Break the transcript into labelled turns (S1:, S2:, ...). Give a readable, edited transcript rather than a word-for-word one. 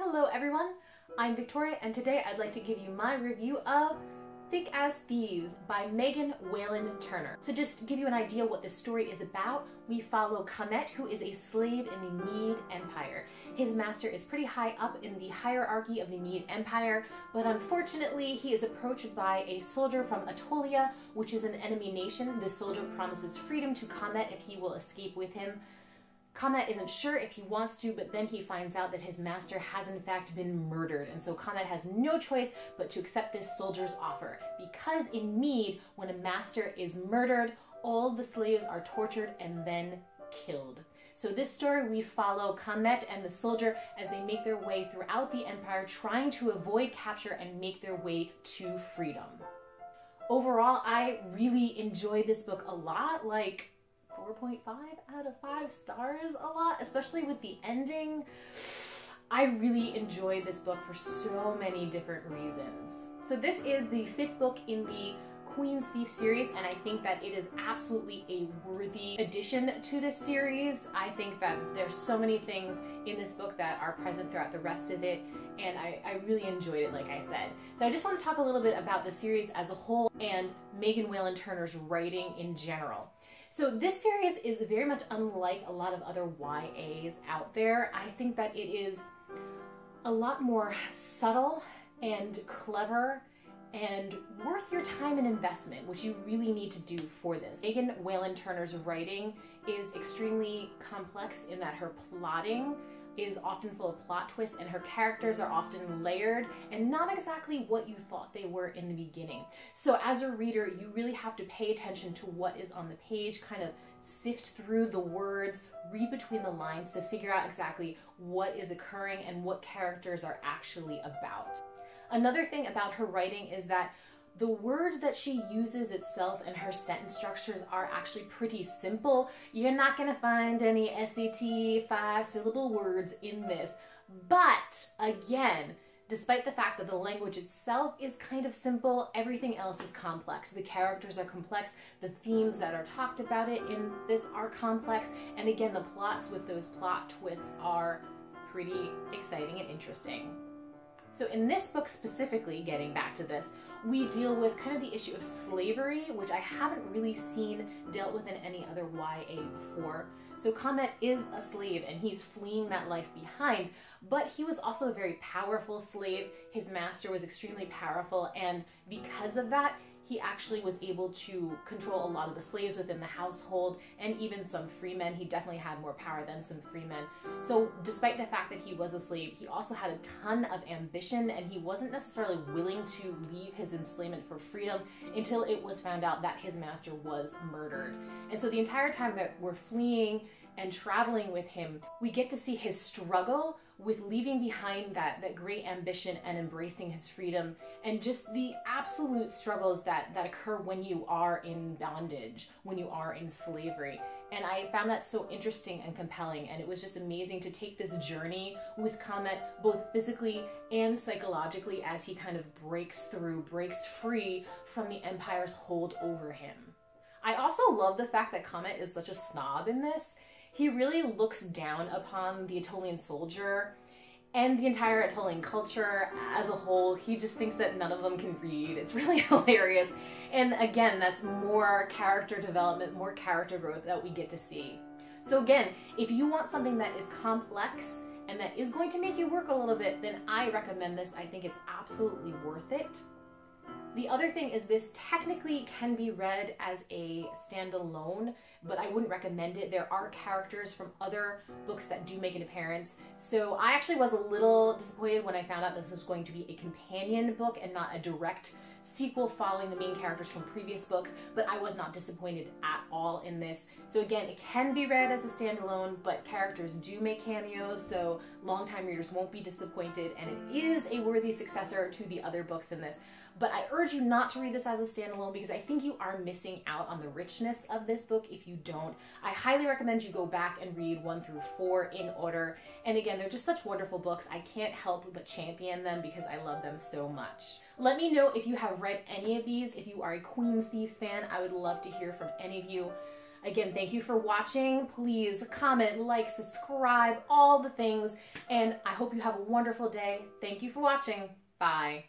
S1: Hello everyone, I'm Victoria and today I'd like to give you my review of Thick as Thieves by Megan Whalen Turner. So just to give you an idea what this story is about, we follow Comet, who is a slave in the Mede Empire. His master is pretty high up in the hierarchy of the Mede Empire, but unfortunately he is approached by a soldier from Atolia, which is an enemy nation. This soldier promises freedom to Comet if he will escape with him. Comet isn't sure if he wants to, but then he finds out that his master has in fact been murdered, and so Comet has no choice but to accept this soldier's offer. Because in Mede, when a master is murdered, all the slaves are tortured and then killed. So this story, we follow Comet and the soldier as they make their way throughout the empire, trying to avoid capture and make their way to freedom. Overall, I really enjoyed this book a lot, like 4.5 out of 5 stars a lot, especially with the ending. I really enjoyed this book for so many different reasons. So this is the 5th book in the Queen's Thief series, and I think that it is absolutely a worthy addition to this series. I think that there's so many things in this book that are present throughout the rest of it, and I really enjoyed it, like I said. So I just want to talk a little bit about the series as a whole and Megan Whalen Turner's writing in general. So this series is very much unlike a lot of other YAs out there. I think that it is a lot more subtle and clever and worth your time and investment, which you really need to do for this. Megan Whalen Turner's writing is extremely complex in that her plotting is often full of plot twists and her characters are often layered and not exactly what you thought they were in the beginning. So as a reader, you really have to pay attention to what is on the page, kind of sift through the words, read between the lines to figure out exactly what is occurring and what characters are actually about. Another thing about her writing is that the words that she uses itself and her sentence structures are actually pretty simple. You're not gonna find any SAT 5-syllable words in this. But again, despite the fact that the language itself is kind of simple, everything else is complex. The characters are complex, the themes that are talked about it in this are complex, and again, the plots with those plot twists are pretty exciting and interesting. So in this book specifically, getting back to this, we deal with kind of the issue of slavery, which I haven't really seen dealt with in any other YA before. So Comet is a slave and he's fleeing that life behind, but he was also a very powerful slave. His master was extremely powerful, and because of that, he actually was able to control a lot of the slaves within the household and even some free men. He definitely had more power than some free men. So despite the fact that he was a slave, he also had a ton of ambition, and he wasn't necessarily willing to leave his enslavement for freedom until it was found out that his master was murdered. And so the entire time that we're fleeing and traveling with him, we get to see his struggle with leaving behind that great ambition and embracing his freedom, and just the absolute struggles that occur when you are in bondage, when you are in slavery. And I found that so interesting and compelling, and it was just amazing to take this journey with Comet, both physically and psychologically, as he kind of breaks free from the Empire's hold over him. I also love the fact that Comet is such a snob in this. He really looks down upon the Atolian soldier and the entire Atolian culture as a whole. He just thinks that none of them can read. It's really hilarious. And again, that's more character development, more character growth that we get to see. So again, if you want something that is complex and that is going to make you work a little bit, then I recommend this. I think it's absolutely worth it. The other thing is this technically can be read as a standalone, but I wouldn't recommend it. There are characters from other books that do make an appearance. So I actually was a little disappointed when I found out this was going to be a companion book and not a direct sequel following the main characters from previous books, but I was not disappointed at all in this. So again, it can be read as a standalone, but characters do make cameos, so longtime readers won't be disappointed, and it is a worthy successor to the other books in this. But I urge you not to read this as a standalone because I think you are missing out on the richness of this book if you don't. I highly recommend you go back and read 1 through 4 in order. And again, they're just such wonderful books. I can't help but champion them because I love them so much. Let me know if you have read any of these. If you are a Queen's Thief fan, I would love to hear from any of you. Again, thank you for watching. Please comment, like, subscribe, all the things. And I hope you have a wonderful day. Thank you for watching. Bye.